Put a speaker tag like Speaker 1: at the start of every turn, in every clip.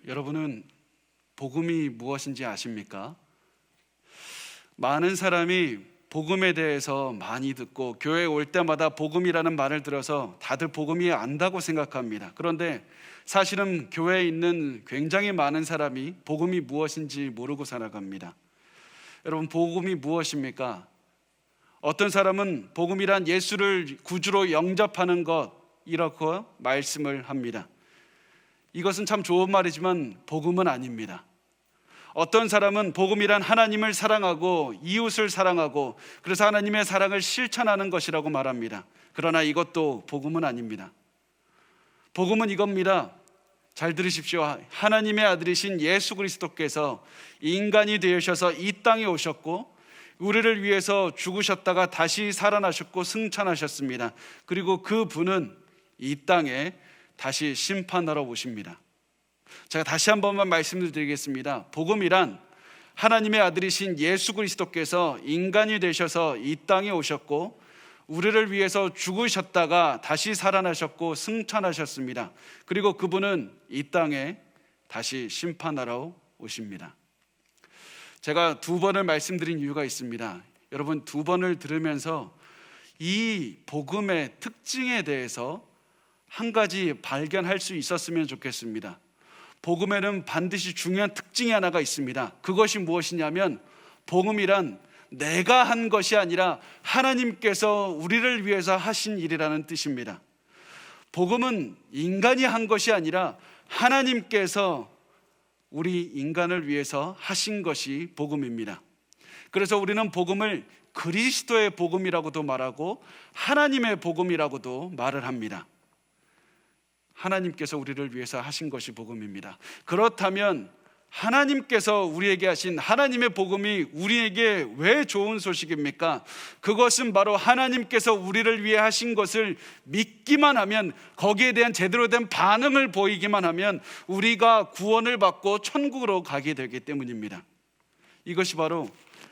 Speaker 1: 여러분은 복음이 무엇인지 아십니까? 많은 사람이 복음에 대해서 많이 듣고 교회에 올 때마다 복음이라는 말을 들어서 다들 복음이 안다고 생각합니다. 그런데 사실은 교회에 있는 굉장히 많은 사람이 복음이 무엇인지 모르고 살아갑니다. 여러분, 복음이 무엇입니까? 어떤 사람은 복음이란 예수를 구주로 영접하는 것이라고 말씀을 합니다. 이것은 참 좋은 말이지만 복음은 아닙니다. 어떤 사람은 복음이란 하나님을 사랑하고 이웃을 사랑하고 그래서 하나님의 사랑을 실천하는 것이라고 말합니다. 그러나 이것도 복음은 아닙니다. 복음은 이겁니다. 잘 들으십시오. 하나님의 아들이신 예수 그리스도께서 인간이 되셔서 이 땅에 오셨고 우리를 위해서 죽으셨다가 다시 살아나셨고 승천하셨습니다. 그리고 그분은 이 땅에 다시 심판하러 오십니다. 제가 다시 한 번만 말씀을 드리겠습니다. 복음이란 하나님의 아들이신 예수 그리스도께서 인간이 되셔서 이 땅에 오셨고 우리를 위해서 죽으셨다가 다시 살아나셨고 승천하셨습니다. 그리고 그분은 이 땅에 다시 심판하러 오십니다. 제가 두 번을 말씀드린 이유가 있습니다. 여러분, 두 번을 들으면서 이 복음의 특징에 대해서 한 가지 발견할 수 있었으면 좋겠습니다. 복음에는 반드시 중요한 특징이 하나가 있습니다. 그것이 무엇이냐면 복음이란 내가 한 것이 아니라 하나님께서 우리를 위해서 하신 일이라는 뜻입니다. 복음은 인간이 한 것이 아니라 하나님께서 우리 인간을 위해서 하신 것이 복음입니다. 그래서 우리는 복음을 그리스도의 복음이라고도 말하고 하나님의 복음이라고도 말을 합니다. 하나님께서 우리를 위해서 하신 것이 복음입니다. 그렇다면 하나님께서 우리에게 하신 하나님의 복음이 우리에게 왜 좋은 소식입니까? 그것은 바로 하나님께서 우리를 위해 하신 것을 믿기만 하면, 거기에 대한 제대로 된 반응을 보이기만 하면 우리가 구원을 받고 천국으로 가게 되기 때문입니다. 이것이 바로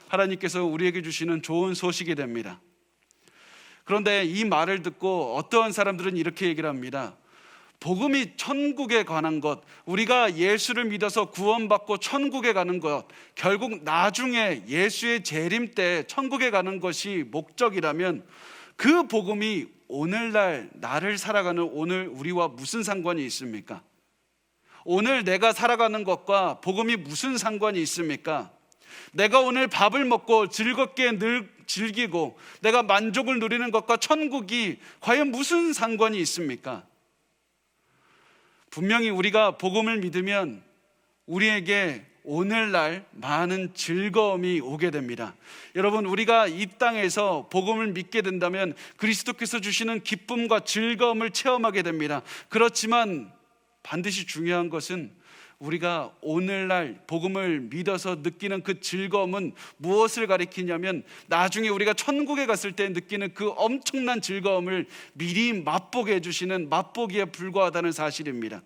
Speaker 1: 하나님께서 우리에게 주시는 좋은 소식이 됩니다. 그런데 이 말을 듣고 어떠한 사람들은 이렇게 얘기를 합니다. 복음이 천국에 관한 것, 우리가 예수를 믿어서 구원받고 천국에 가는 것, 결국 나중에 예수의 재림 때 천국에 가는 것이 목적이라면 그 복음이 오늘날 나를 살아가는 오늘 우리와 무슨 상관이 있습니까? 오늘 내가 살아가는 것과 복음이 무슨 상관이 있습니까? 내가 오늘 밥을 먹고 즐겁게 늘 즐기고 내가 만족을 누리는 것과 천국이 과연 무슨 상관이 있습니까? 분명히 우리가 복음을 믿으면 우리에게 오늘날 많은 즐거움이 오게 됩니다. 여러분, 우리가 이 땅에서 복음을 믿게 된다면 그리스도께서 주시는 기쁨과 즐거움을 체험하게 됩니다. 그렇지만 반드시 중요한 것은 우리가 오늘날 복음을 믿어서 느끼는 그 즐거움은 무엇을 가리키냐면 나중에 우리가 천국에 갔을 때 느끼는 그 엄청난 즐거움을 미리 맛보게 해주시는 맛보기에 불과하다는 사실입니다.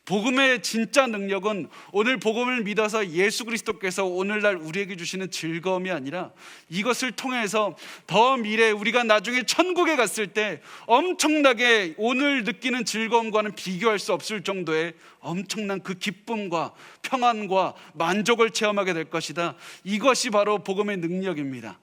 Speaker 1: 복음의 진짜 능력은 오늘 복음을 믿어서 예수 그리스도께서 오늘날 우리에게 주시는 즐거움이 아니라 이것을 통해서 더 미래에 우리가 나중에 천국에 갔을 때 엄청나게 오늘 느끼는 즐거움과는 비교할 수 없을 정도의 엄청난 그 기쁨과 평안과 만족을 체험하게 될 것이다. 이것이 바로 복음의 능력입니다.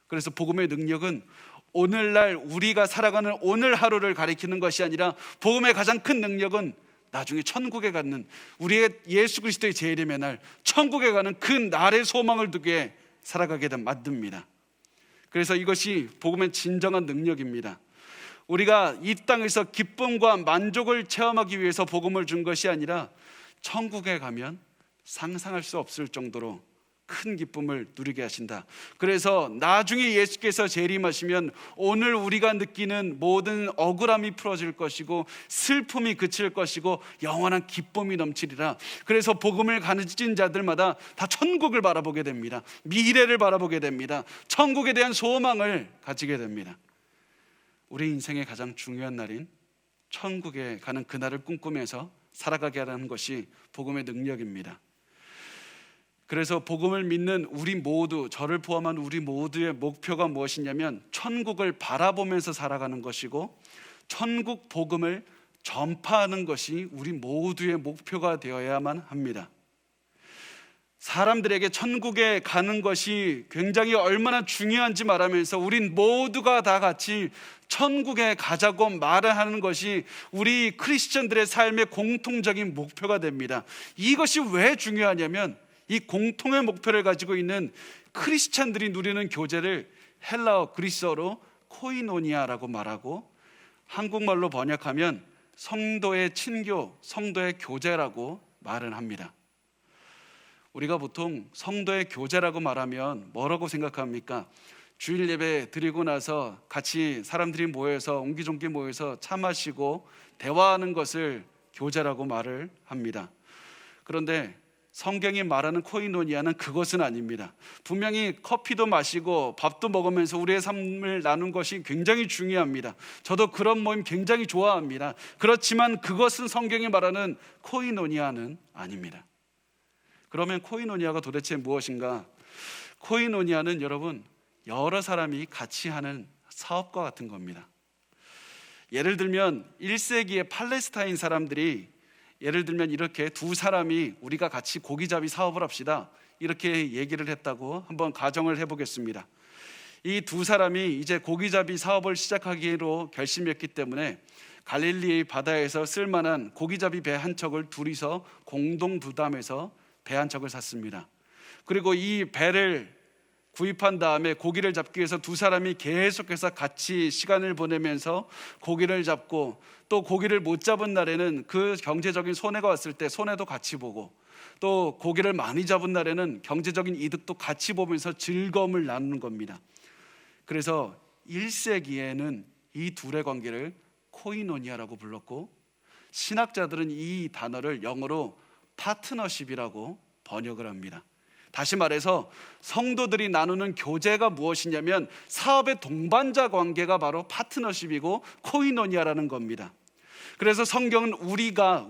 Speaker 1: 그래서 복음의 능력은 오늘날 우리가 살아가는 오늘 하루를 가리키는 것이 아니라 복음의 가장 큰 능력은 나중에 천국에 가는 우리의 예수 그리스도의 재림의 날 천국에 가는 그 날의 소망을 두게 살아가게 만듭니다. 그래서 이것이 복음의 진정한 능력입니다. 우리가 이 땅에서 기쁨과 만족을 체험하기 위해서 복음을 준 것이 아니라 천국에 가면 상상할 수 없을 정도로 큰 기쁨을 누리게 하신다. 그래서 나중에 예수께서 재림하시면 오늘 우리가 느끼는 모든 억울함이 풀어질 것이고 슬픔이 그칠 것이고 영원한 기쁨이 넘치리라. 그래서 복음을 가진 자들마다 다 천국을 바라보게 됩니다. 미래를 바라보게 됩니다. 천국에 대한 소망을 가지게 됩니다. 우리 인생의 가장 중요한 날인 천국에 가는 그날을 꿈꾸면서 살아가게 하는 것이 복음의 능력입니다. 그래서 복음을 믿는 우리 모두, 저를 포함한 우리 모두의 목표가 무엇이냐면 천국을 바라보면서 살아가는 것이고 천국 복음을 전파하는 것이 우리 모두의 목표가 되어야만 합니다. 사람들에게 천국에 가는 것이 굉장히 얼마나 중요한지 말하면서 우린 모두가 다 같이 천국에 가자고 말을 하는 것이 우리 크리스천들의 삶의 공통적인 목표가 됩니다. 이것이 왜 중요하냐면 이 공통의 목표를 가지고 있는 크리스천들이 누리는 교제를 헬라어 그리스어로 코이노니아라고 말하고 한국말로 번역하면 성도의 친교, 성도의 교제라고 말을 합니다. 우리가 보통 성도의 교제라고 말하면 뭐라고 생각합니까? 주일 예배 드리고 나서 같이 사람들이 모여서 옹기종기 모여서 차 마시고 대화하는 것을 교제라고 말을 합니다. 그런데 성경이 말하는 코이노니아는 그것은 아닙니다. 분명히 커피도 마시고 밥도 먹으면서 우리의 삶을 나눈 것이 굉장히 중요합니다. 저도 그런 모임 굉장히 좋아합니다. 그렇지만 그것은 성경이 말하는 코이노니아는 아닙니다. 그러면 코이노니아가 도대체 무엇인가? 코이노니아는 여러분, 여러 사람이 같이 하는 사업과 같은 겁니다. 예를 들면 1세기의 팔레스타인 사람들이 예를 들면 이렇게 두 사람이 우리가 같이 고기잡이 사업을 합시다 이렇게 얘기를 했다고 한번 가정을 해보겠습니다. 이 두 사람이 이제 고기잡이 사업을 시작하기로 결심했기 때문에 갈릴리 바다에서 쓸만한 고기잡이 배 한 척을 둘이서 공동 부담해서 배 한 척을 샀습니다. 그리고 이 배를 구입한 다음에 고기를 잡기 위해서 두 사람이 계속해서 같이 시간을 보내면서 고기를 잡고 또 고기를 못 잡은 날에는 그 경제적인 손해가 왔을 때 손해도 같이 보고 또 고기를 많이 잡은 날에는 경제적인 이득도 같이 보면서 즐거움을 나누는 겁니다. 그래서 1세기에는 이 둘의 관계를 코이노니아라고 불렀고 신학자들은 이 단어를 영어로 파트너십이라고 번역을 합니다. 다시 말해서 성도들이 나누는 교제가 무엇이냐면 사업의 동반자 관계가 바로 파트너십이고 코이노니아라는 겁니다. 그래서 성경은 우리가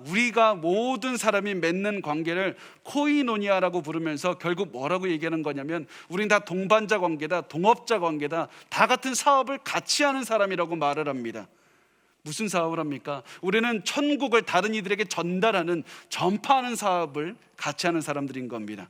Speaker 1: 모든 사람이 맺는 관계를 코이노니아라고 부르면서 결국 뭐라고 얘기하는 거냐면 우린 다 동반자 관계다, 동업자 관계다, 다 같은 사업을 같이 하는 사람이라고 말을 합니다. 무슨 사업을 합니까? 우리는 천국을 다른 이들에게 전달하는, 전파하는 사업을 같이 하는 사람들인 겁니다.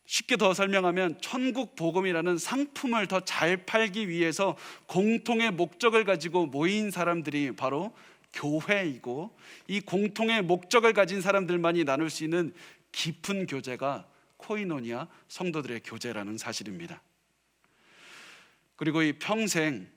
Speaker 1: 쉽게 더 설명하면 천국 복음이라는 상품을 더 잘 팔기 위해서 공통의 목적을 가지고 모인 사람들이 바로 교회이고 이 공통의 목적을 가진 사람들만이 나눌 수 있는 깊은 교제가 코이노니아 성도들의 교제라는 사실입니다. 그리고 이 평생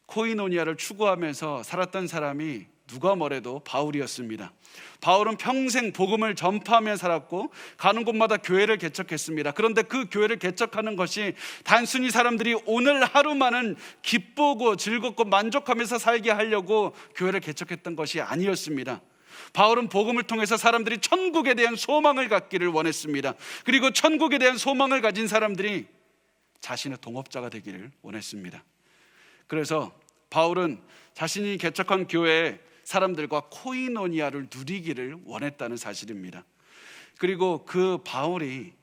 Speaker 1: 코이노니아를 추구하면서 살았던 사람이 누가 뭐래도 바울이었습니다. 바울은 평생 복음을 전파하며 살았고 가는 곳마다 교회를 개척했습니다. 그런데 그 교회를 개척하는 것이 단순히 사람들이 오늘 하루만은 기쁘고 즐겁고 만족하면서 살게 하려고 교회를 개척했던 것이 아니었습니다. 바울은 복음을 통해서 사람들이 천국에 대한 소망을 갖기를 원했습니다. 그리고 천국에 대한 소망을 가진 사람들이 자신의 동업자가 되기를 원했습니다. 그래서 바울은 자신이 개척한 교회에 사람들과 코이노니아를 누리기를 원했다는 사실입니다. 그리고 그 바울이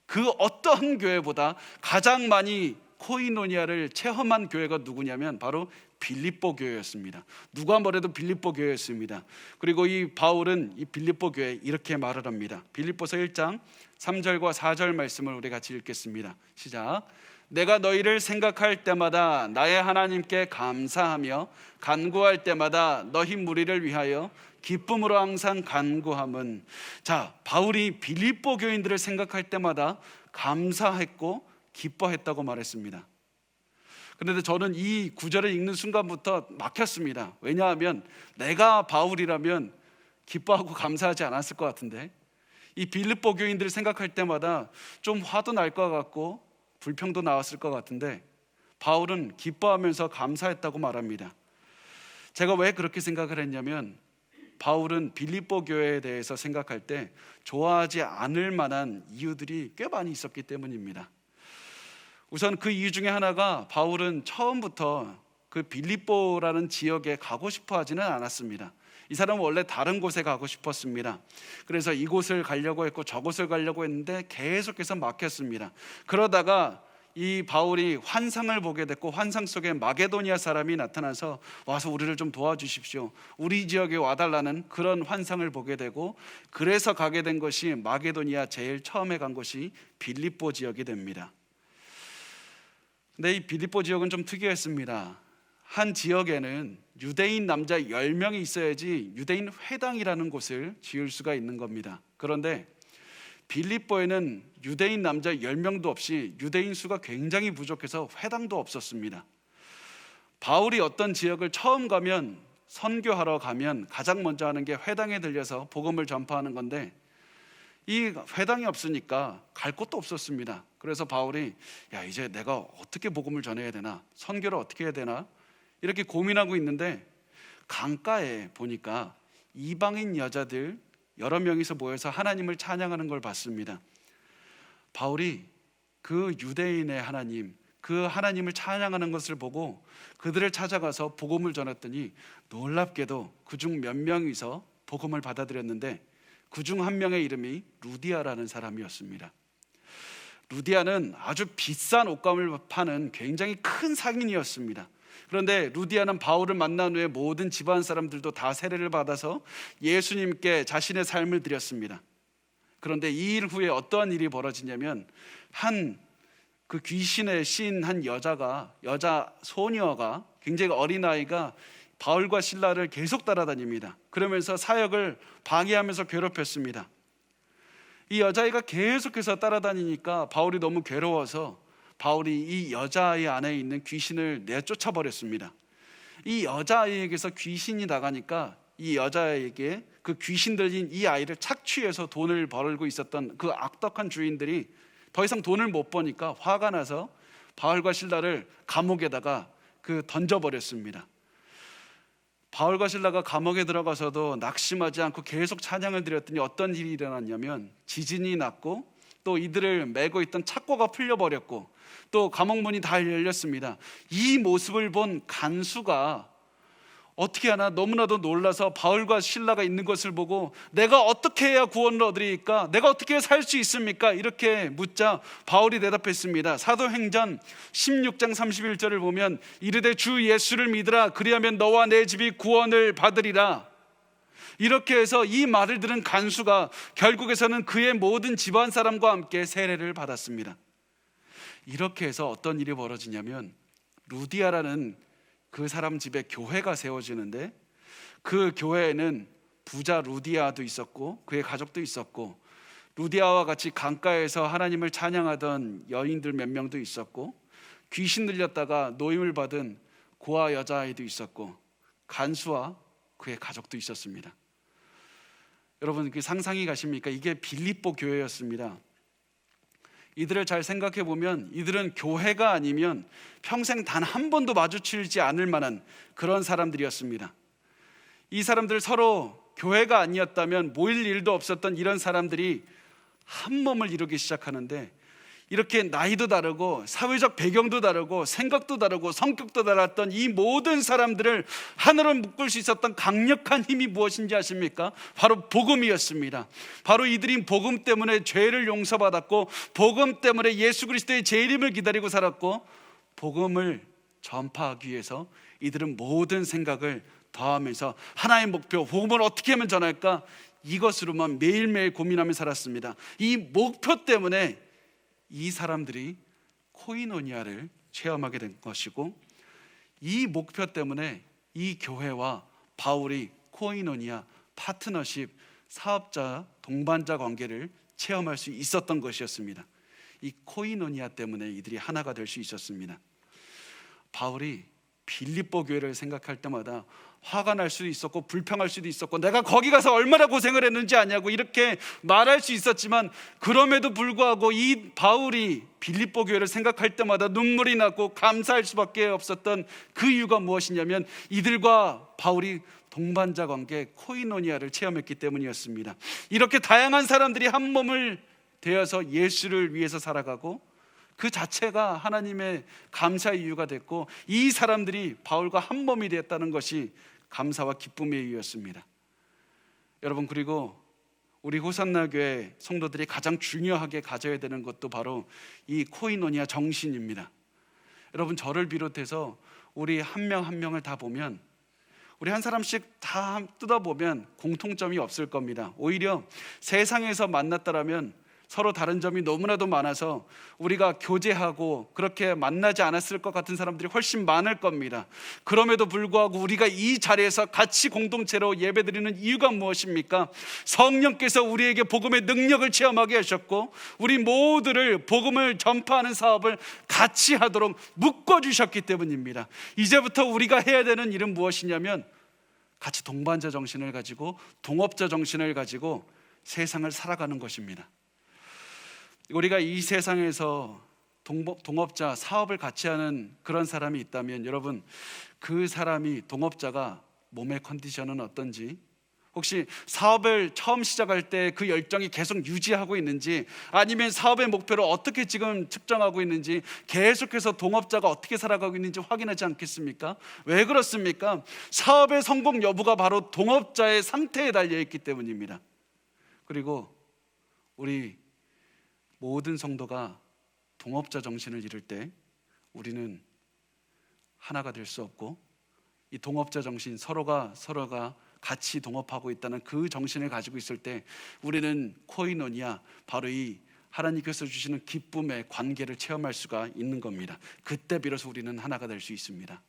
Speaker 1: 그 어떠한 교회보다 가장 많이 코이노니아를 체험한 교회가 누구냐면 바로 빌립보 교회였습니다. 누가 뭐래도 빌립보 교회였습니다. 그리고 이 바울은 이 빌립보 교회에 이렇게 말을 합니다. 빌립보서 1장 3절과 4절 말씀을 우리 같이 읽겠습니다. 시작. 내가 너희를 생각할 때마다 나의 하나님께 감사하며 간구할 때마다 너희 무리를 위하여 기쁨으로 항상 간구함은. 자, 바울이 빌립보 교인들을 생각할 때마다 감사했고 기뻐했다고 말했습니다. 그런데 저는 이 구절을 읽는 순간부터 막혔습니다. 왜냐하면 내가 바울이라면 기뻐하고 감사하지 않았을 것 같은데 이 빌립보 교인들을 생각할 때마다 좀 화도 날 것 같고 불평도 나왔을 것 같은데 바울은 기뻐하면서 감사했다고 말합니다. 제가 왜 그렇게 생각을 했냐면 바울은 빌립보 교회에 대해서 생각할 때 좋아하지 않을 만한 이유들이 꽤 많이 있었기 때문입니다. 우선 그 이유 중에 하나가 바울은 처음부터 그 빌립보라는 지역에 가고 싶어 하지는 않았습니다. 이 사람은 원래 다른 곳에 가고 싶었습니다. 그래서 이곳을 가려고 했고 저곳을 가려고 했는데 계속해서 막혔습니다. 그러다가 이 바울이 환상을 보게 됐고 환상 속에 마게도니아 사람이 나타나서 와서 우리를 좀 도와주십시오, 우리 지역에 와달라는 그런 환상을 보게 되고, 그래서 가게 된 것이 마게도니아 제일 처음에 간 곳이 빌립보 지역이 됩니다. 근데 이 빌립보 지역은 좀 특이했습니다. 한 지역에는 유대인 남자 10명이 있어야지 유대인 회당이라는 곳을 지을 수가 있는 겁니다. 그런데 빌립보에는 유대인 남자 10명도 없이 유대인 수가 굉장히 부족해서 회당도 없었습니다. 바울이 어떤 지역을 처음 가면, 선교하러 가면 가장 먼저 하는 게 회당에 들려서 복음을 전파하는 건데, 이 회당이 없으니까 갈 곳도 없었습니다. 그래서 바울이 이제 내가 어떻게 복음을 전해야 되나, 선교를 어떻게 해야 되나 이렇게 고민하고 있는데, 강가에 보니까 이방인 여자들 여러 명이서 모여서 하나님을 찬양하는 걸 봤습니다. 바울이 그 유대인의 하나님, 그 하나님을 찬양하는 것을 보고 그들을 찾아가서 복음을 전했더니, 놀랍게도 그중 몇 명이서 복음을 받아들였는데 그중 한 명의 이름이 루디아라는 사람이었습니다. 루디아는 아주 비싼 옷감을 파는 굉장히 큰 상인이었습니다. 그런데 루디아는 바울을 만난 후에 모든 집안 사람들도 다 세례를 받아서 예수님께 자신의 삶을 드렸습니다. 그런데 이 일 후에 어떠한 일이 벌어지냐면, 그 귀신의 신 한 여자 소녀가, 굉장히 어린아이가 바울과 실라를 계속 따라다닙니다. 그러면서 사역을 방해하면서 괴롭혔습니다. 이 여자아이가 계속해서 따라다니니까 바울이 너무 괴로워서 바울이 이 여자아이 안에 있는 귀신을 내쫓아 버렸습니다. 이 여자아이에게서 귀신이 나가니까 이 여자아이에게 그 귀신 들린 이 아이를 착취해서 돈을 벌고 있었던 그 악독한 주인들이 더 이상 돈을 못 버니까 화가 나서 바울과 실라를 감옥에다가 던져버렸습니다. 바울과 실라가 감옥에 들어가서도 낙심하지 않고 계속 찬양을 드렸더니 어떤 일이 일어났냐면, 지진이 났고 또 이들을 메고 있던 착고가 풀려버렸고 또 감옥문이 다 열렸습니다. 이 모습을 본 간수가 어떻게 하나 너무나도 놀라서 바울과 실라가 있는 것을 보고, 내가 어떻게 해야 구원을 얻으리까? 내가 어떻게 살 수 있습니까? 이렇게 묻자 바울이 대답했습니다. 사도행전 16장 31절을 보면, 이르되 주 예수를 믿으라, 그리하면 너와 내 집이 구원을 받으리라. 이렇게 해서 이 말을 들은 간수가 결국에서는 그의 모든 집안 사람과 함께 세례를 받았습니다. 이렇게 해서 어떤 일이 벌어지냐면, 루디아라는 그 사람 집에 교회가 세워지는데, 그 교회에는 부자 루디아도 있었고 그의 가족도 있었고, 루디아와 같이 강가에서 하나님을 찬양하던 여인들 몇 명도 있었고, 귀신 들렸다가 노임을 받은 고아 여자아이도 있었고, 간수와 그의 가족도 있었습니다. 여러분, 그 상상이 가십니까? 이게 빌립보 교회였습니다. 이들을 잘 생각해 보면 이들은 교회가 아니면 평생 단 한 번도 마주치지 않을 만한 그런 사람들이었습니다. 이 사람들 서로 교회가 아니었다면 모일 일도 없었던 이런 사람들이 한 몸을 이루기 시작하는데, 이렇게 나이도 다르고 사회적 배경도 다르고 생각도 다르고 성격도 달랐던 이 모든 사람들을 하나로 묶을 수 있었던 강력한 힘이 무엇인지 아십니까? 바로 복음이었습니다. 바로 이들이 복음 때문에 죄를 용서받았고, 복음 때문에 예수 그리스도의 재림을 기다리고 살았고, 복음을 전파하기 위해서 이들은 모든 생각을 더하면서 하나의 목표, 복음을 어떻게 하면 전할까? 이것으로만 매일매일 고민하며 살았습니다. 이 목표 때문에 이 사람들이 코이노니아를 체험하게 된 것이고, 이 목표 때문에 이 교회와 바울이 코이노니아, 파트너십, 사업자, 동반자 관계를 체험할 수 있었던 것이었습니다. 이 코이노니아 때문에 이들이 하나가 될 수 있었습니다. 바울이 빌립보 교회를 생각할 때마다 화가 날 수도 있었고 불평할 수도 있었고, 내가 거기 가서 얼마나 고생을 했는지 아냐고 이렇게 말할 수 있었지만, 그럼에도 불구하고 이 바울이 빌립보 교회를 생각할 때마다 눈물이 나고 감사할 수밖에 없었던 그 이유가 무엇이냐면, 이들과 바울이 동반자 관계, 코이노니아를 체험했기 때문이었습니다. 이렇게 다양한 사람들이 한 몸을 되어서 예수를 위해서 살아가고, 그 자체가 하나님의 감사의 이유가 됐고, 이 사람들이 바울과 한 몸이 되었다는 것이 감사와 기쁨의 이유였습니다. 여러분, 그리고 우리 호산나 교회 성도들이 가장 중요하게 가져야 되는 것도 바로 이 코이노니아 정신입니다. 여러분, 저를 비롯해서 우리 한 명 한 명을 다 보면, 우리 한 사람씩 다 뜯어보면 공통점이 없을 겁니다. 오히려 세상에서 만났다라면 서로 다른 점이 너무나도 많아서 우리가 교제하고 그렇게 만나지 않았을 것 같은 사람들이 훨씬 많을 겁니다. 그럼에도 불구하고 우리가 이 자리에서 같이 공동체로 예배드리는 이유가 무엇입니까? 성령께서 우리에게 복음의 능력을 체험하게 하셨고, 우리 모두를 복음을 전파하는 사업을 같이 하도록 묶어주셨기 때문입니다. 이제부터 우리가 해야 되는 일은 무엇이냐면, 같이 동반자 정신을 가지고, 동업자 정신을 가지고 세상을 살아가는 것입니다. 우리가 이 세상에서 동업자, 사업을 같이 하는 그런 사람이 있다면, 여러분, 그 사람이, 동업자가 몸의 컨디션은 어떤지, 혹시 사업을 처음 시작할 때 그 열정이 계속 유지하고 있는지, 아니면 사업의 목표를 어떻게 지금 측정하고 있는지, 계속해서 동업자가 어떻게 살아가고 있는지 확인하지 않겠습니까? 왜 그렇습니까? 사업의 성공 여부가 바로 동업자의 상태에 달려있기 때문입니다. 그리고 우리 모든 성도가 동업자 정신을 이룰 때 우리는 하나가 될 수 없고, 이 동업자 정신, 서로가 같이 동업하고 있다는 그 정신을 가지고 있을 때 우리는 코이노니아, 바로 이 하나님께서 주시는 기쁨의 관계를 체험할 수가 있는 겁니다. 그때 비로소 우리는 하나가 될 수 있습니다.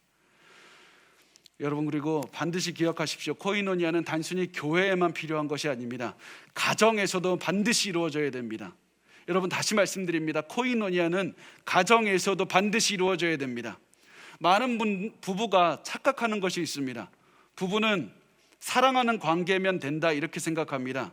Speaker 1: 여러분, 그리고 반드시 기억하십시오. 코이노니아는 단순히 교회에만 필요한 것이 아닙니다. 가정에서도 반드시 이루어져야 됩니다. 여러분, 다시 말씀드립니다. 코이노니아는 가정에서도 반드시 이루어져야 됩니다. 많은 부부가 착각하는 것이 있습니다. 부부는 사랑하는 관계면 된다, 이렇게 생각합니다.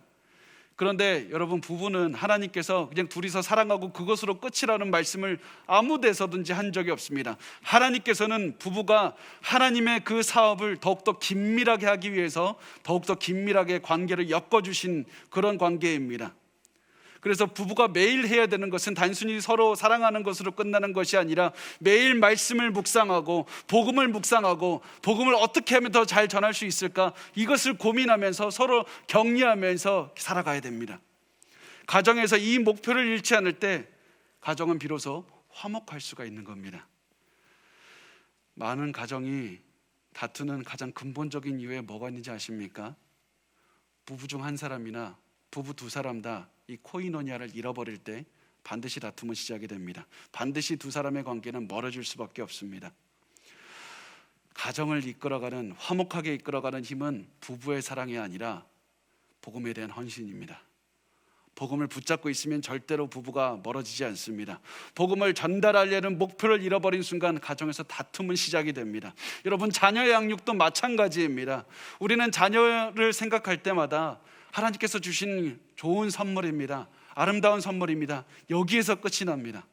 Speaker 1: 그런데 여러분, 부부는 하나님께서 그냥 둘이서 사랑하고 그것으로 끝이라는 말씀을 아무 데서든지 한 적이 없습니다. 하나님께서는 부부가 하나님의 그 사업을 더욱더 긴밀하게 하기 위해서 더욱더 긴밀하게 관계를 엮어주신 그런 관계입니다. 그래서 부부가 매일 해야 되는 것은 단순히 서로 사랑하는 것으로 끝나는 것이 아니라, 매일 말씀을 묵상하고 복음을 묵상하고 복음을 어떻게 하면 더 잘 전할 수 있을까, 이것을 고민하면서 서로 격려하면서 살아가야 됩니다. 가정에서 이 목표를 잃지 않을 때 가정은 비로소 화목할 수가 있는 겁니다. 많은 가정이 다투는 가장 근본적인 이유에 뭐가 있는지 아십니까? 부부 중 한 사람이나 부부 두 사람 다 이 코이노니아를 잃어버릴 때 반드시 다툼은 시작이 됩니다. 반드시 두 사람의 관계는 멀어질 수밖에 없습니다. 가정을 이끌어가는, 화목하게 이끌어가는 힘은 부부의 사랑이 아니라 복음에 대한 헌신입니다. 복음을 붙잡고 있으면 절대로 부부가 멀어지지 않습니다. 복음을 전달하려는 목표를 잃어버린 순간 가정에서 다툼은 시작이 됩니다. 여러분, 자녀 양육도 마찬가지입니다. 우리는 자녀를 생각할 때마다 하나님께서 주신 좋은 선물입니다. 아름다운 선물입니다. 여기에서 끝이 납니다.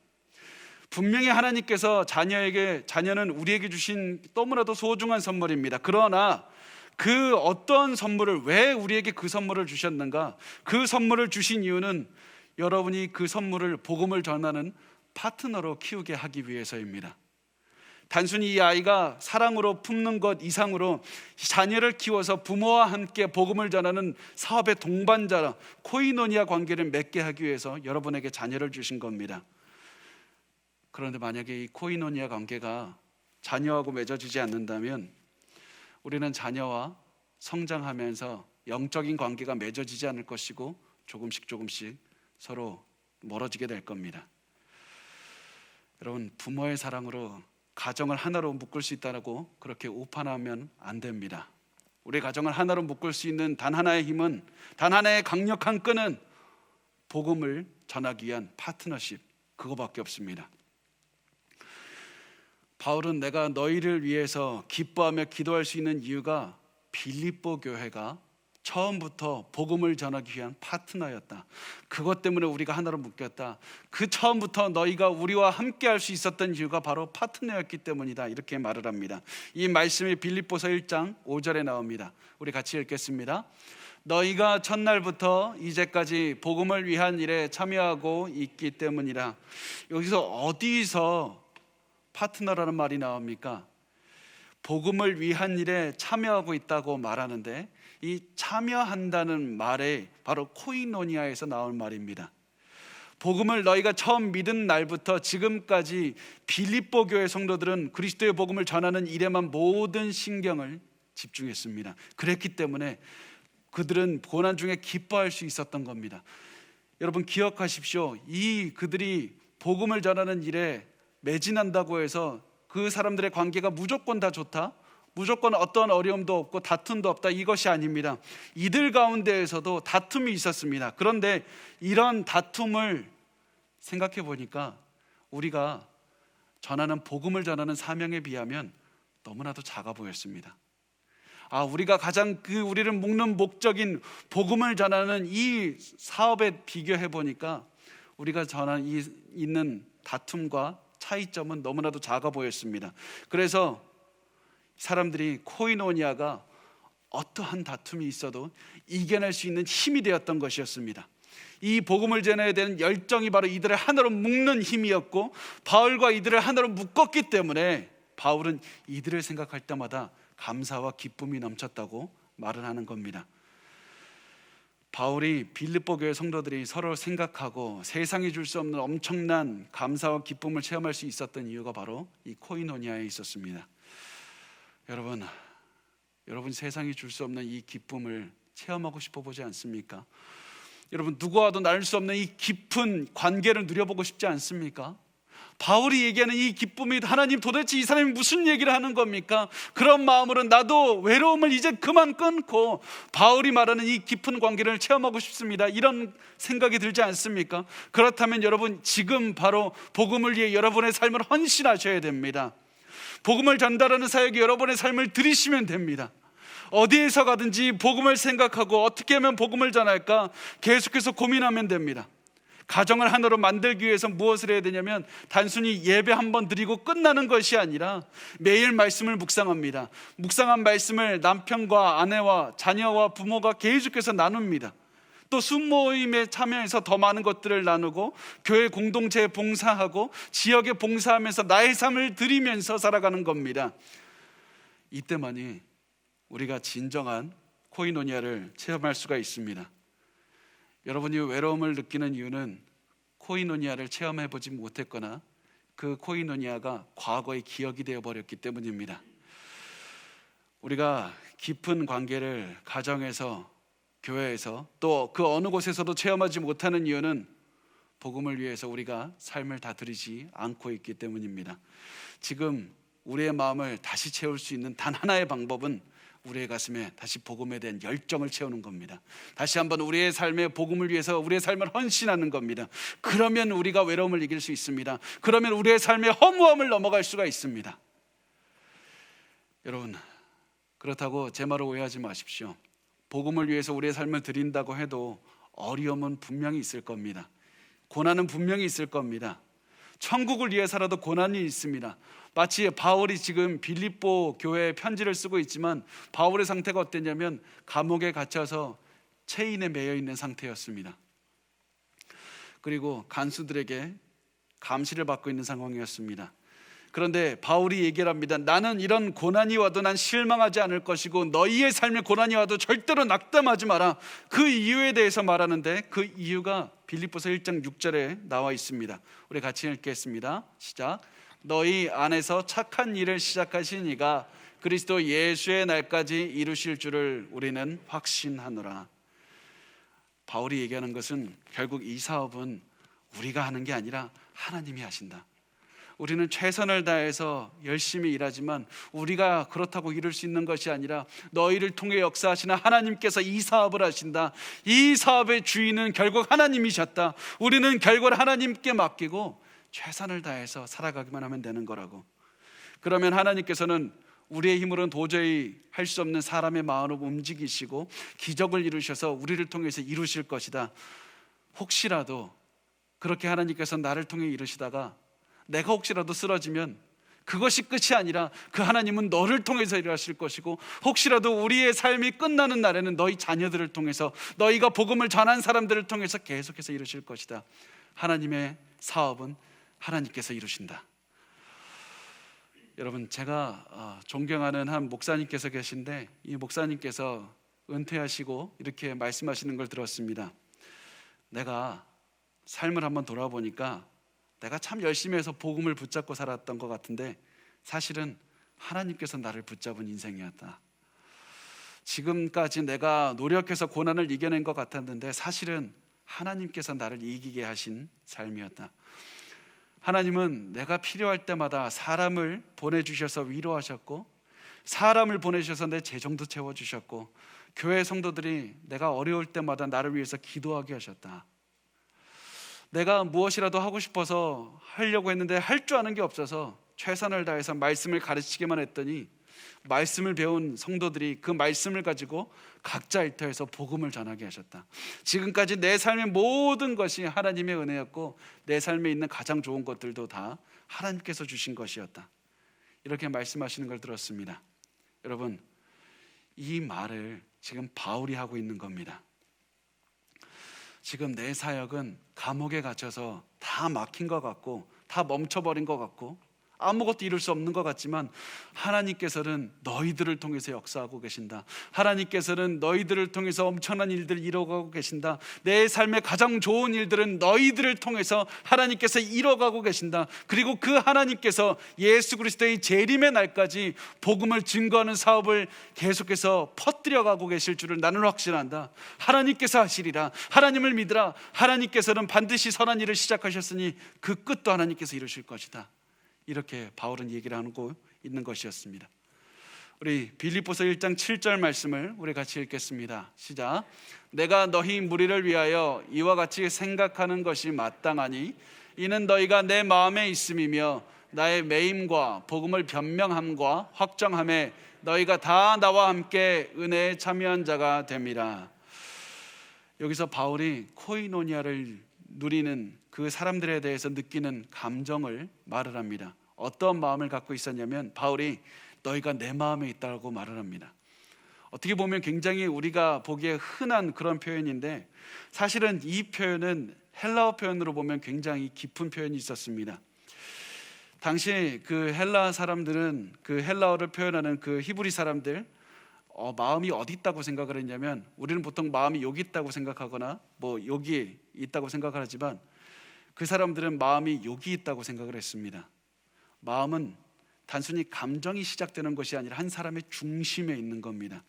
Speaker 1: 분명히 하나님께서 자녀는 우리에게 주신 너무나도 소중한 선물입니다. 그러나 그 어떤 선물을, 왜 우리에게 그 선물을 주셨는가? 그 선물을 주신 이유는 여러분이 그 선물을, 복음을 전하는 파트너로 키우게 하기 위해서입니다. 단순히 이 아이가 사랑으로 품는 것 이상으로 자녀를 키워서 부모와 함께 복음을 전하는 사업의 동반자, 코이노니아 관계를 맺게 하기 위해서 여러분에게 자녀를 주신 겁니다. 그런데 만약에 이 코이노니아 관계가 자녀하고 맺어지지 않는다면 우리는 자녀와 성장하면서 영적인 관계가 맺어지지 않을 것이고, 조금씩 서로 멀어지게 될 겁니다. 여러분, 부모의 사랑으로 가정을 하나로 묶을 수 있다고 그렇게 오판하면 안 됩니다. 우리 가정을 하나로 묶을 수 있는 단 하나의 힘은, 단 하나의 강력한 끈은 복음을 전하기 위한 파트너십, 그거밖에 없습니다. 바울은 내가 너희를 위해서 기뻐하며 기도할 수 있는 이유가 빌립보 교회가 처음부터 복음을 전하기 위한 파트너였다. 그것 때문에 우리가 하나로 묶였다. 그 처음부터 너희가 우리와 함께 할 수 있었던 이유가 바로 파트너였기 때문이다. 이렇게 말을 합니다. 이 말씀이 빌립보서 1장 5절에 나옵니다. 우리 같이 읽겠습니다. 너희가 첫날부터 이제까지 복음을 위한 일에 참여하고 있기 때문이라. 여기서 어디서 파트너라는 말이 나옵니까? 복음을 위한 일에 참여하고 있다고 말하는데, 이 참여한다는 말에 바로 코이노니아에서 나온 말입니다. 복음을 너희가 처음 믿은 날부터 지금까지 빌립보 교회 성도들은 그리스도의 복음을 전하는 일에만 모든 신경을 집중했습니다. 그랬기 때문에 그들은 고난 중에 기뻐할 수 있었던 겁니다. 여러분 기억하십시오. 그들이 복음을 전하는 일에 매진한다고 해서 그 사람들의 관계가 무조건 다 좋다, 무조건 어떠한 어려움도 없고 다툼도 없다, 이것이 아닙니다. 이들 가운데에서도 다툼이 있었습니다. 그런데 이런 다툼을 생각해 보니까 우리가 전하는 복음을 전하는 사명에 비하면 너무나도 작아 보였습니다. 우리가 가장 우리를 묶는 목적인 복음을 전하는 이 사업에 비교해 보니까 우리가 있는 다툼과 차이점은 너무나도 작아 보였습니다. 그래서 사람들이 코이노니아가 어떠한 다툼이 있어도 이겨낼 수 있는 힘이 되었던 것이었습니다. 이 복음을 전해야 되는 열정이 바로 이들을 하나로 묶는 힘이었고, 바울과 이들을 하나로 묶었기 때문에 바울은 이들을 생각할 때마다 감사와 기쁨이 넘쳤다고 말을 하는 겁니다. 바울이 빌립보 교회 성도들이 서로 생각하고 세상이 줄 수 없는 엄청난 감사와 기쁨을 체험할 수 있었던 이유가 바로 이 코이노니아에 있었습니다. 여러분 세상이 줄 수 없는 이 기쁨을 체험하고 싶어 보지 않습니까? 여러분 누구와도 나눌 수 없는 이 깊은 관계를 누려보고 싶지 않습니까? 바울이 얘기하는 이 기쁨이 하나님 도대체 이 사람이 무슨 얘기를 하는 겁니까? 그런 마음으로 나도 외로움을 이제 그만 끊고 바울이 말하는 이 깊은 관계를 체험하고 싶습니다, 이런 생각이 들지 않습니까? 그렇다면 여러분 지금 바로 복음을 위해 여러분의 삶을 헌신하셔야 됩니다. 복음을 전달하는 사역에 여러분의 삶을 들이시면 됩니다. 어디에서 가든지 복음을 생각하고 어떻게 하면 복음을 전할까 계속해서 고민하면 됩니다. 가정을 하나로 만들기 위해서 무엇을 해야 되냐면 단순히 예배 한번 드리고 끝나는 것이 아니라 매일 말씀을 묵상합니다. 묵상한 말씀을 남편과 아내와 자녀와 부모가 계속해서 나눕니다. 또 순모임에 참여해서 더 많은 것들을 나누고 교회 공동체에 봉사하고 지역에 봉사하면서 나의 삶을 드리면서 살아가는 겁니다. 이때만이 우리가 진정한 코이노니아를 체험할 수가 있습니다. 여러분이 외로움을 느끼는 이유는 코이노니아를 체험해보지 못했거나 그 코이노니아가 과거의 기억이 되어버렸기 때문입니다. 우리가 깊은 관계를 가정에서, 교회에서, 또 그 어느 곳에서도 체험하지 못하는 이유는 복음을 위해서 우리가 삶을 다 드리지 않고 있기 때문입니다. 지금 우리의 마음을 다시 채울 수 있는 단 하나의 방법은 우리의 가슴에 다시 복음에 대한 열정을 채우는 겁니다. 다시 한번 우리의 삶에 복음을 위해서 우리의 삶을 헌신하는 겁니다. 그러면 우리가 외로움을 이길 수 있습니다. 그러면 우리의 삶의 허무함을 넘어갈 수가 있습니다. 여러분, 그렇다고 제 말을 오해하지 마십시오. 복음을 위해서 우리의 삶을 드린다고 해도 어려움은 분명히 있을 겁니다. 고난은 분명히 있을 겁니다. 천국을 위해서라도 고난이 있습니다. 마치 바울이 지금 빌립보 교회에 편지를 쓰고 있지만 바울의 상태가 어땠냐면 감옥에 갇혀서 체인에 매여 있는 상태였습니다. 그리고 간수들에게 감시를 받고 있는 상황이었습니다. 그런데 바울이 얘기를 합니다. 나는 이런 고난이 와도 난 실망하지 않을 것이고 너희의 삶에 고난이 와도 절대로 낙담하지 마라. 그 이유에 대해서 말하는데 그 이유가 빌립보서 1장 6절에 나와 있습니다. 우리 같이 읽겠습니다. 시작. 너희 안에서 착한 일을 시작하신 이가 그리스도 예수의 날까지 이루실 줄을 우리는 확신하노라. 바울이 얘기하는 것은 결국 이 사업은 우리가 하는 게 아니라 하나님이 하신다. 우리는 최선을 다해서 열심히 일하지만 우리가 그렇다고 이룰 수 있는 것이 아니라 너희를 통해 역사하시는 하나님께서 이 사업을 하신다. 이 사업의 주인은 결국 하나님이셨다. 우리는 결국 하나님께 맡기고 최선을 다해서 살아가기만 하면 되는 거라고. 그러면 하나님께서는 우리의 힘으로는 도저히 할 수 없는 사람의 마음으로 움직이시고 기적을 이루셔서 우리를 통해서 이루실 것이다. 혹시라도 그렇게 하나님께서 나를 통해 이루시다가 내가 혹시라도 쓰러지면 그것이 끝이 아니라 그 하나님은 너를 통해서 일하실 것이고, 혹시라도 우리의 삶이 끝나는 날에는 너희 자녀들을 통해서, 너희가 복음을 전한 사람들을 통해서 계속해서 이루실 것이다. 하나님의 사업은 하나님께서 이루신다. 여러분, 제가 존경하는 한 목사님께서 계신데 이 목사님께서 은퇴하시고 이렇게 말씀하시는 걸 들었습니다. 내가 삶을 한번 돌아보니까 내가 참 열심히 해서 복음을 붙잡고 살았던 것 같은데 사실은 하나님께서 나를 붙잡은 인생이었다. 지금까지 내가 노력해서 고난을 이겨낸 것 같았는데 사실은 하나님께서 나를 이기게 하신 삶이었다. 하나님은 내가 필요할 때마다 사람을 보내주셔서 위로하셨고, 사람을 보내주셔서 내 재정도 채워주셨고, 교회 성도들이 내가 어려울 때마다 나를 위해서 기도하게 하셨다. 내가 무엇이라도 하고 싶어서 하려고 했는데 할 줄 아는 게 없어서 최선을 다해서 말씀을 가르치기만 했더니 말씀을 배운 성도들이 그 말씀을 가지고 각자 일터에서 복음을 전하게 하셨다. 지금까지 내 삶의 모든 것이 하나님의 은혜였고 내 삶에 있는 가장 좋은 것들도 다 하나님께서 주신 것이었다. 이렇게 말씀하시는 걸 들었습니다. 여러분, 이 말을 지금 바울이 하고 있는 겁니다. 지금 내 사역은 감옥에 갇혀서 다 막힌 것 같고 다 멈춰버린 것 같고 아무것도 이룰 수 없는 것 같지만 하나님께서는 너희들을 통해서 역사하고 계신다. 하나님께서는 너희들을 통해서 엄청난 일들을 이뤄가고 계신다. 내 삶의 가장 좋은 일들은 너희들을 통해서 하나님께서 이뤄가고 계신다. 그리고 그 하나님께서 예수 그리스도의 재림의 날까지 복음을 증거하는 사업을 계속해서 퍼뜨려가고 계실 줄을 나는 확신한다. 하나님께서 하시리라. 하나님을 믿으라. 하나님께서는 반드시 선한 일을 시작하셨으니 그 끝도 하나님께서 이루실 것이다. 이렇게 바울은 얘기를 하고 있는 것이었습니다. 우리 빌립보서 1장 7절 말씀을 우리 같이 읽겠습니다. 시작. 내가 너희 무리를 위하여 이와 같이 생각하는 것이 마땅하니 이는 너희가 내 마음에 있음이며 나의 매임과 복음을 변명함과 확정함에 너희가 다 나와 함께 은혜에 참여한 자가 됨이라. 여기서 바울이 코이노니아를 누리는 그 사람들에 대해서 느끼는 감정을 말을 합니다. 어떤 마음을 갖고 있었냐면 바울이 너희가 내 마음에 있다고 말을 합니다. 어떻게 보면 굉장히 우리가 보기에 흔한 그런 표현인데 사실은 이 표현은 헬라어 표현으로 보면 굉장히 깊은 표현이 있었습니다. 당시 그 헬라 사람들은 그 헬라어를 표현하는 그 히브리 사람들 마음이 어디 있다고 생각을 했냐면 우리는 보통 마음이 여기 있다고 생각하거나 뭐 여기 있다고 생각을 하지만 그 사람들은 마음이 여기 있다고 생각을 했습니다. 마음은 단순히 감정이 시작되는 것이 아니라 한 사람의 중심에 있는 겁니다.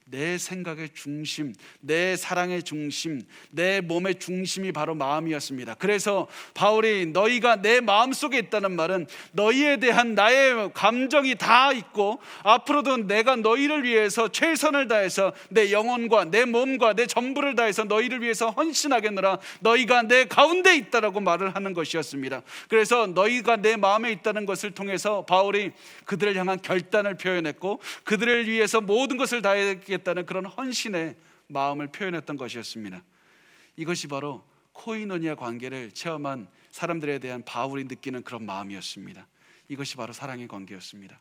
Speaker 1: 내 생각의 중심, 내 사랑의 중심, 내 몸의 중심이 바로 마음이었습니다. 그래서 바울이 너희가 내 마음속에 있다는 말은 너희에 대한 나의 감정이 다 있고 앞으로도 내가 너희를 위해서 최선을 다해서 내 영혼과 내 몸과 내 전부를 다해서 너희를 위해서 헌신하겠노라. 너희가 내 가운데 있다라고 말을 하는 것이었습니다. 그래서 너희가 내 마음에 있다는 것을 통해서 바울이 그들을 향한 결단을 표현했고 그들을 위해서 모든 것을 다하겠다는 그런 헌신의 마음을 표현했던 것이었습니다. 이것이 바로 코이노니아 관계를 체험한 사람들에 대한 바울이 느끼는 그런 마음이었습니다. 이것이 바로 사랑의 관계였습니다.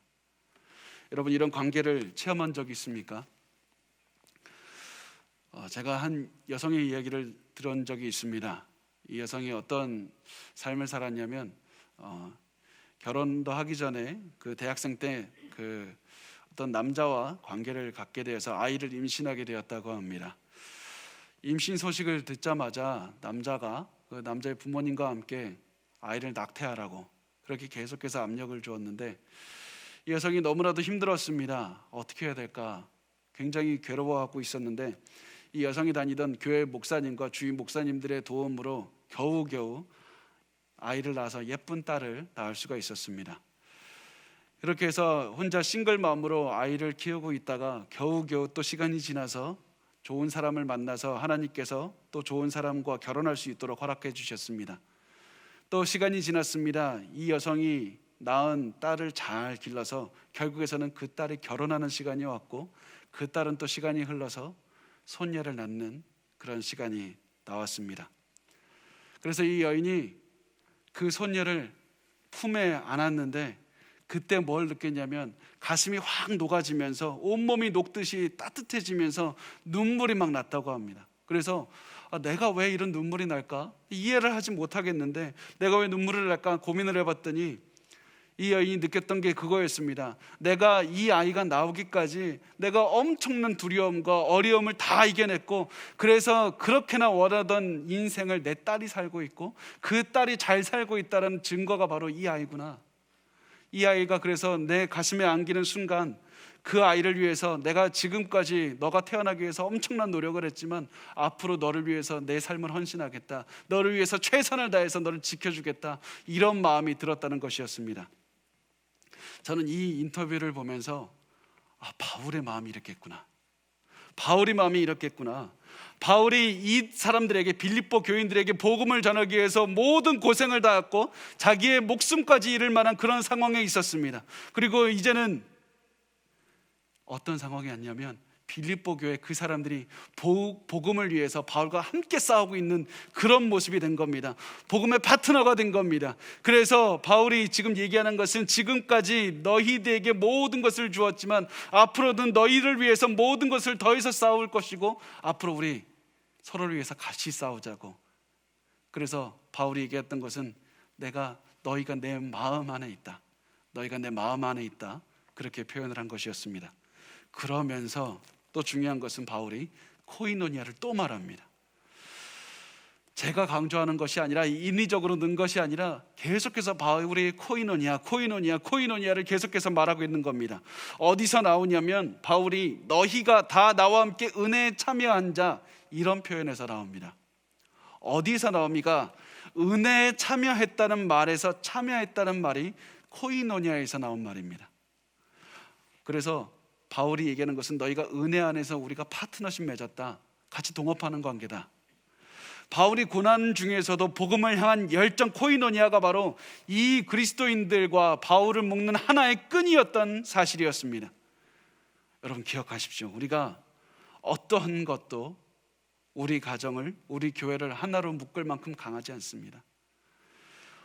Speaker 1: 여러분, 이런 관계를 체험한 적이 있습니까? 제가 한 여성의 이야기를 들은 적이 있습니다. 이 여성이 어떤 삶을 살았냐면 결혼도 하기 전에 그 대학생 때 그 어떤 남자와 관계를 갖게 되어서 아이를 임신하게 되었다고 합니다. 임신 소식을 듣자마자 남자가 그 남자의 부모님과 함께 아이를 낙태하라고 그렇게 계속해서 압력을 주었는데 이 여성이 너무나도 힘들었습니다. 어떻게 해야 될까? 굉장히 괴로워하고 있었는데 이 여성이 다니던 교회 목사님과 주위 목사님들의 도움으로 겨우겨우 아이를 낳아서 예쁜 딸을 낳을 수가 있었습니다. 그렇게 해서 혼자 싱글 마음으로 아이를 키우고 있다가 겨우겨우 또 시간이 지나서 좋은 사람을 만나서 하나님께서 또 좋은 사람과 결혼할 수 있도록 허락해 주셨습니다. 또 시간이 지났습니다. 이 여성이 낳은 딸을 잘 길러서 결국에서는 그 딸이 결혼하는 시간이 왔고 그 딸은 또 시간이 흘러서 손녀를 낳는 그런 시간이 나왔습니다. 그래서 이 여인이 그 손녀를 품에 안았는데 그때 뭘 느꼈냐면 가슴이 확 녹아지면서 온몸이 녹듯이 따뜻해지면서 눈물이 막 났다고 합니다. 그래서 내가 왜 이런 눈물이 날까? 이해를 하지 못하겠는데 내가 왜 눈물을 날까 고민을 해봤더니 이 여인이 느꼈던 게 그거였습니다. 내가 이 아이가 나오기까지 내가 엄청난 두려움과 어려움을 다 이겨냈고, 그래서 그렇게나 원하던 인생을 내 딸이 살고 있고 그 딸이 잘 살고 있다는 증거가 바로 이 아이구나. 이 아이가 그래서 내 가슴에 안기는 순간 그 아이를 위해서 내가 지금까지 너가 태어나기 위해서 엄청난 노력을 했지만 앞으로 너를 위해서 내 삶을 헌신하겠다, 너를 위해서 최선을 다해서 너를 지켜주겠다, 이런 마음이 들었다는 것이었습니다. 저는 이 인터뷰를 보면서 바울의 마음이 이랬겠구나, 바울의 마음이 이렇겠구나. 바울이 이 사람들에게, 빌립보 교인들에게 복음을 전하기 위해서 모든 고생을 다했고 자기의 목숨까지 잃을 만한 그런 상황에 있었습니다. 그리고 이제는 어떤 상황이 왔냐면 빌립보 교회 그 사람들이 복음을 위해서 바울과 함께 싸우고 있는 그런 모습이 된 겁니다. 복음의 파트너가 된 겁니다. 그래서 바울이 지금 얘기하는 것은 지금까지 너희들에게 모든 것을 주었지만 앞으로는 너희를 위해서 모든 것을 더해서 싸울 것이고 앞으로 우리 서로를 위해서 같이 싸우자고. 그래서 바울이 얘기했던 것은 너희가 내 마음 안에 있다, 너희가 내 마음 안에 있다, 그렇게 표현을 한 것이었습니다. 그러면서 또 중요한 것은 바울이 코이노니아를 또 말합니다. 제가 강조하는 것이 아니라 인위적으로 넣은 것이 아니라 계속해서 바울이 코이노니아를 계속해서 말하고 있는 겁니다. 어디서 나오냐면 바울이 너희가 다 나와 함께 은혜에 참여한 자, 이런 표현에서 나옵니다. 어디서 나옵니까? 은혜에 참여했다는 말에서 참여했다는 말이 코이노니아에서 나온 말입니다. 그래서 바울이 얘기하는 것은 너희가 은혜 안에서 우리가 파트너십 맺었다, 같이 동업하는 관계다. 바울이 고난 중에서도 복음을 향한 열정, 코이노니아가 바로 이 그리스도인들과 바울을 묶는 하나의 끈이었던 사실이었습니다. 여러분 기억하십시오. 우리가 어떠한 것도 우리 가정을, 우리 교회를 하나로 묶을 만큼 강하지 않습니다.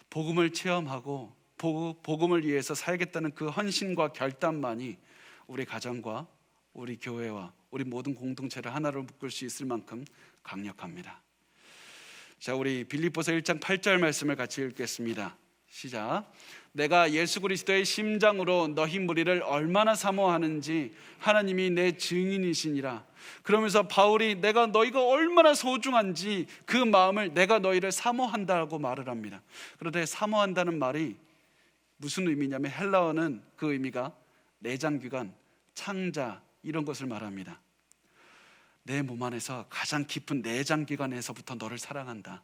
Speaker 1: 복음을 체험하고 복음을 위해서 살겠다는 그 헌신과 결단만이 우리 가정과 우리 교회와 우리 모든 공동체를 하나로 묶을 수 있을 만큼 강력합니다. 자, 우리 빌립보서 1장 8절 말씀을 같이 읽겠습니다. 시작. 내가 예수 그리스도의 심장으로 너희 무리를 얼마나 사모하는지 하나님이 내 증인이시니라. 그러면서 바울이 너희가 얼마나 소중한지 그 마음을, 내가 너희를 사모한다고 말을 합니다. 그런데 사모한다는 말이 무슨 의미냐면 헬라어는 그 의미가 내장기관, 창자, 이런 것을 말합니다. 내 몸 안에서 가장 깊은 내장기관에서부터 너를 사랑한다.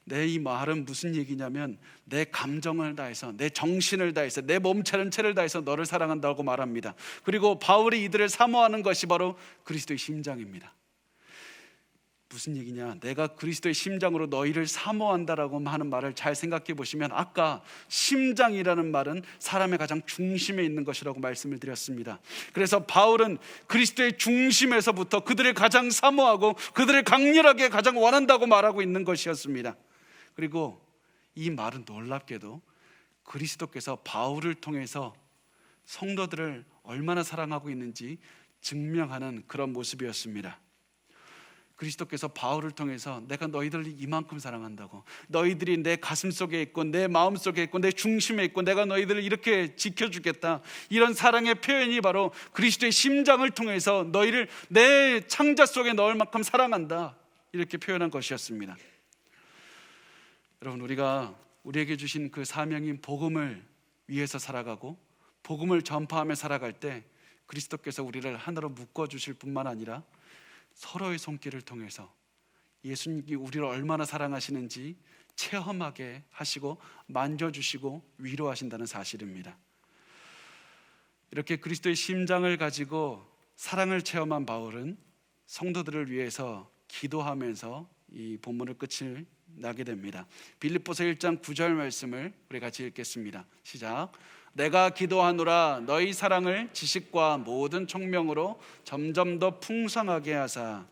Speaker 1: 내 이 말은 무슨 얘기냐면 내 감정을 다해서, 내 정신을 다해서, 내 몸체를 다해서 너를 사랑한다고 말합니다. 그리고 바울이 이들을 사모하는 것이 바로 그리스도의 심장입니다. 무슨 얘기냐? 내가 그리스도의 심장으로 너희를 사모한다라고 하는 말을 잘 생각해 보시면 아까 심장이라는 말은 사람의 가장 중심에 있는 것이라고 말씀을 드렸습니다. 그래서 바울은 그리스도의 중심에서부터 그들을 가장 사모하고 그들을 강렬하게 가장 원한다고 말하고 있는 것이었습니다. 그리고 이 말은 놀랍게도 그리스도께서 바울을 통해서 성도들을 얼마나 사랑하고 있는지 증명하는 그런 모습이었습니다. 그리스도께서 바울을 통해서 내가 너희들을 이만큼 사랑한다고, 너희들이 내 가슴 속에 있고 내 마음 속에 있고 내 중심에 있고 내가 너희들을 이렇게 지켜주겠다, 이런 사랑의 표현이 바로 그리스도의 심장을 통해서 너희를 내 창자 속에 넣을 만큼 사랑한다, 이렇게 표현한 것이었습니다. 여러분, 우리에게 주신 그 사명인 복음을 위해서 살아가고 복음을 전파하며 살아갈 때 그리스도께서 우리를 하나로 묶어주실 뿐만 아니라 서로의 손길을 통해서 예수님이 우리를 얼마나 사랑하시는지 체험하게 하시고 만져주시고 위로하신다는 사실입니다. 이렇게 그리스도의 심장을 가지고 사랑을 체험한 바울은 성도들을 위해서 기도하면서 이 본문을 끝을 나게 됩니다. 빌립보서 1장 9절 말씀을 우리 같이 읽겠습니다. 시작. 내가 기도하노라 너희 사랑을 지식과 모든 총명으로 점점 더 풍성하게 하사.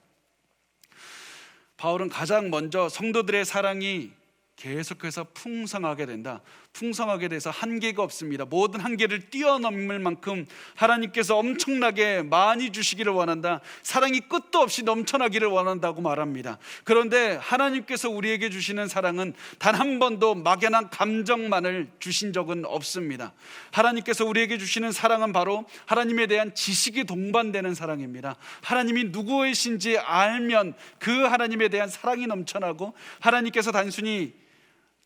Speaker 1: 바울은 가장 먼저 성도들의 사랑이 계속해서 풍성하게 된다. 풍성하게 돼서 한계가 없습니다. 모든 한계를 뛰어넘을 만큼 하나님께서 엄청나게 많이 주시기를 원한다. 사랑이 끝도 없이 넘쳐나기를 원한다고 말합니다. 그런데 하나님께서 우리에게 주시는 사랑은 단 한 번도 막연한 감정만을 주신 적은 없습니다. 하나님께서 우리에게 주시는 사랑은 바로 하나님에 대한 지식이 동반되는 사랑입니다. 하나님이 누구이신지 알면 그 하나님에 대한 사랑이 넘쳐나고, 하나님께서 단순히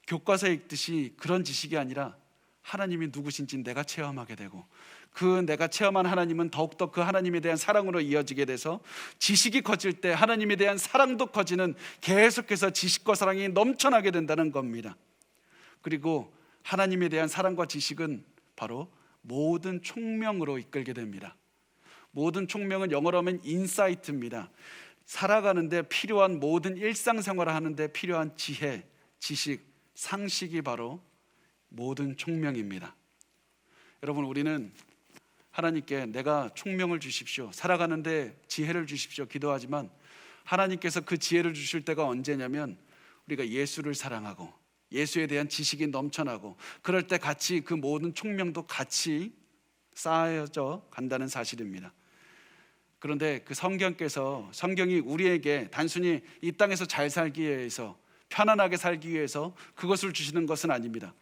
Speaker 1: 교과서에 읽듯이 그런 지식이 아니라 하나님이 누구신지 내가 체험하게 되고, 그 내가 체험한 하나님은 더욱더 그 하나님에 대한 사랑으로 이어지게 돼서 지식이 커질 때 하나님에 대한 사랑도 커지는, 계속해서 지식과 사랑이 넘쳐나게 된다는 겁니다. 그리고 하나님에 대한 사랑과 지식은 바로 모든 총명으로 이끌게 됩니다. 모든 총명은 영어로 하면 인사이트입니다. 살아가는데 필요한 모든 일상생활을 하는데 필요한 지혜, 지식, 상식이 바로 모든 총명입니다. 여러분, 우리는 하나님께 내가 총명을 주십시오, 살아가는데 지혜를 주십시오 기도하지만, 하나님께서 그 지혜를 주실 때가 언제냐면 우리가 예수를 사랑하고 예수에 대한 지식이 넘쳐나고, 그럴 때 같이 그 모든 총명도 같이 쌓여져 간다는 사실입니다. 그런데 그 성경이 우리에게 단순히 이 땅에서 잘 살기 위해서, 편안하게 살기 위해서 그것을 주시는 것은 아닙니다.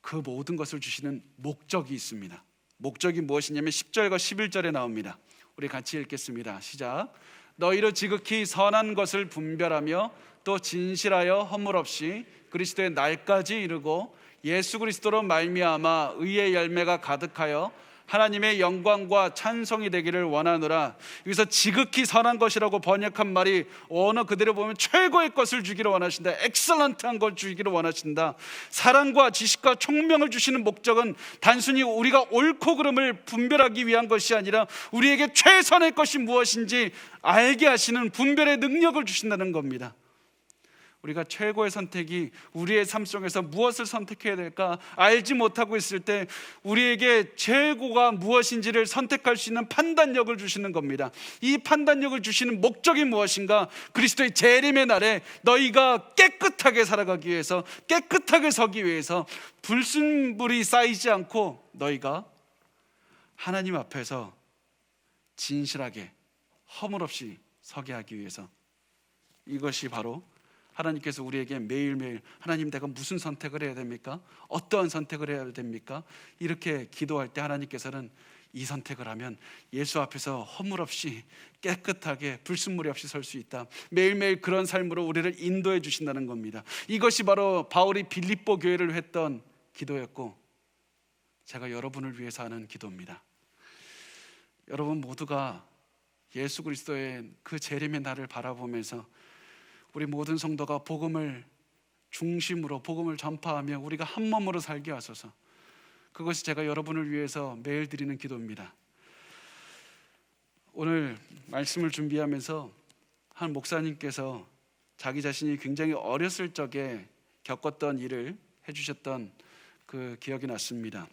Speaker 1: 그 모든 것을 주시는 목적이 있습니다. 목적이 무엇이냐면 10절과 11절에 나옵니다. 우리 같이 읽겠습니다. 시작. 너희로 지극히 선한 것을 분별하며 또 진실하여 허물 없이 그리스도의 날까지 이르고 예수 그리스도로 말미암아 의의 열매가 가득하여 하나님의 영광과 찬송이 되기를 원하노라. 여기서 지극히 선한 것이라고 번역한 말이 언어 그대로 보면 최고의 것을 주기를 원하신다. 엑셀런트한 걸 주기를 원하신다. 사랑과 지식과 총명을 주시는 목적은 단순히 우리가 옳고 그름을 분별하기 위한 것이 아니라 우리에게 최선의 것이 무엇인지 알게 하시는 분별의 능력을 주신다는 겁니다. 우리가 최고의 선택이 우리의 삶 속에서 무엇을 선택해야 될까 알지 못하고 있을 때 우리에게 최고가 무엇인지를 선택할 수 있는 판단력을 주시는 겁니다. 이 판단력을 주시는 목적이 무엇인가? 그리스도의 재림의 날에 너희가 깨끗하게 살아가기 위해서, 깨끗하게 서기 위해서, 불순물이 쌓이지 않고 너희가 하나님 앞에서 진실하게 허물 없이 서게 하기 위해서, 이것이 바로 하나님께서 우리에게 매일매일 하나님 내가 무슨 선택을 해야 됩니까? 어떠한 선택을 해야 됩니까? 이렇게 기도할 때 하나님께서는 이 선택을 하면 예수 앞에서 허물 없이 깨끗하게 불순물이 없이 설 수 있다. 매일매일 그런 삶으로 우리를 인도해 주신다는 겁니다. 이것이 바로 바울이 빌립보 교회를 했던 기도였고, 제가 여러분을 위해서 하는 기도입니다. 여러분 모두가 예수 그리스도의 그 재림의 날을 바라보면서 우리 모든 성도가 복음을 중심으로 복음을 전파하며 우리가 한 몸으로 살게 하소서. 그것이 제가 여러분을 위해서 매일 드리는 기도입니다. 오늘 말씀을 준비하면서 한 목사님께서 자기 자신이 굉장히 어렸을 적에 겪었던 일을 해주셨던 그 기억이 났습니다.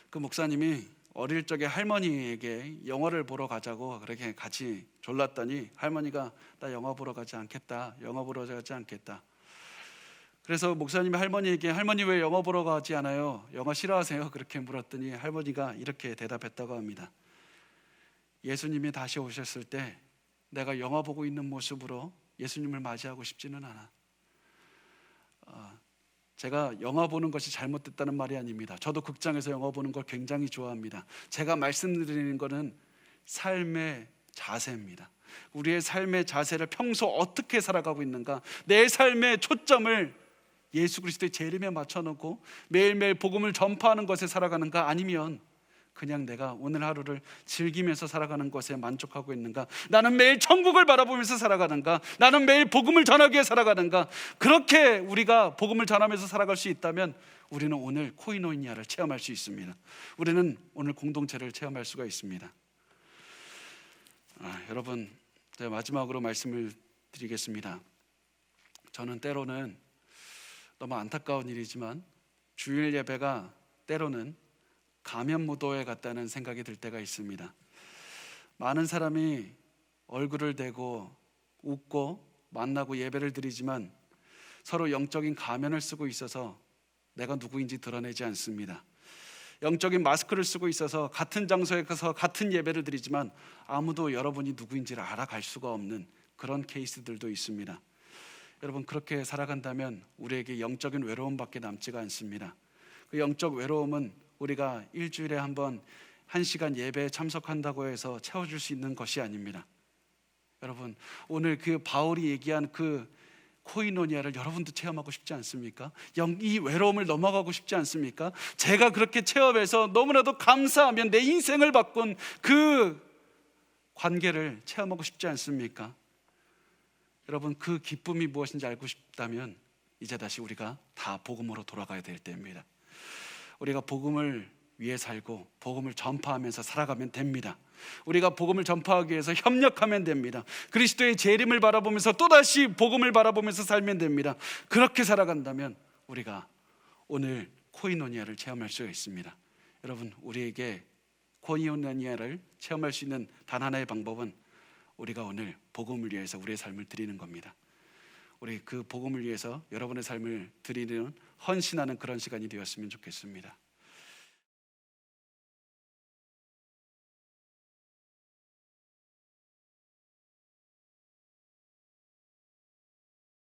Speaker 1: 그 목사님이 어릴 적에 할머니에게 영화를 보러 가자고 그렇게 같이 졸랐더니 할머니가 나 영화 보러 가지 않겠다, 영화 보러 가지 않겠다. 그래서 목사님이 할머니에게 할머니 왜 영화 보러 가지 않아요? 영화 싫어하세요? 그렇게 물었더니 할머니가 이렇게 대답했다고 합니다. 예수님이 다시 오셨을 때 내가 영화 보고 있는 모습으로 예수님을 맞이하고 싶지는 않아. 제가 영화 보는 것이 잘못됐다는 말이 아닙니다. 저도 극장에서 영화 보는 걸 굉장히 좋아합니다. 제가 말씀드리는 것은 삶의 자세입니다. 우리의 삶의 자세를 평소 어떻게 살아가고 있는가, 내 삶의 초점을 예수 그리스도의 재림에 맞춰놓고 매일매일 복음을 전파하는 것에 살아가는가, 아니면 그냥 내가 오늘 하루를 즐기면서 살아가는 것에 만족하고 있는가, 나는 매일 천국을 바라보면서 살아가는가, 나는 매일 복음을 전하기 위해 살아가는가. 그렇게 우리가 복음을 전하면서 살아갈 수 있다면 우리는 오늘 코이노니아를 체험할 수 있습니다. 우리는 오늘 공동체를 체험할 수가 있습니다. 여러분, 제가 마지막으로 말씀을 드리겠습니다. 저는 때로는 너무 안타까운 일이지만 주일 예배가 때로는 가면무도회 같다는 생각이 들 때가 있습니다. 많은 사람이 얼굴을 대고 웃고 만나고 예배를 드리지만 서로 영적인 가면을 쓰고 있어서 내가 누구인지 드러내지 않습니다. 영적인 마스크를 쓰고 있어서 같은 장소에 가서 같은 예배를 드리지만 아무도 여러분이 누구인지를 알아갈 수가 없는 그런 케이스들도 있습니다. 여러분, 그렇게 살아간다면 우리에게 영적인 외로움밖에 남지가 않습니다. 그 영적 외로움은 우리가 일주일에 한 번 1시간 예배에 참석한다고 해서 채워줄 수 있는 것이 아닙니다. 여러분, 오늘 그 바울이 얘기한 그 코이노니아를 여러분도 체험하고 싶지 않습니까? 이 외로움을 넘어가고 싶지 않습니까? 제가 그렇게 체험해서 너무나도 감사하면 내 인생을 바꾼 그 관계를 체험하고 싶지 않습니까? 여러분, 그 기쁨이 무엇인지 알고 싶다면 이제 다시 우리가 다 복음으로 돌아가야 될 때입니다. 우리가 복음을 위해 살고 복음을 전파하면서 살아가면 됩니다. 우리가 복음을 전파하기 위해서 협력하면 됩니다. 그리스도의 재림을 바라보면서 또다시 복음을 바라보면서 살면 됩니다. 그렇게 살아간다면 우리가 오늘 코이노니아를 체험할 수가 있습니다. 여러분, 우리에게 코이노니아를 체험할 수 있는 단 하나의 방법은 우리가 오늘 복음을 위해서 우리의 삶을 드리는 겁니다. 우리 그 복음을 위해서 여러분의 삶을 드리는 헌신하는 그런 시간이 되었으면 좋겠습니다.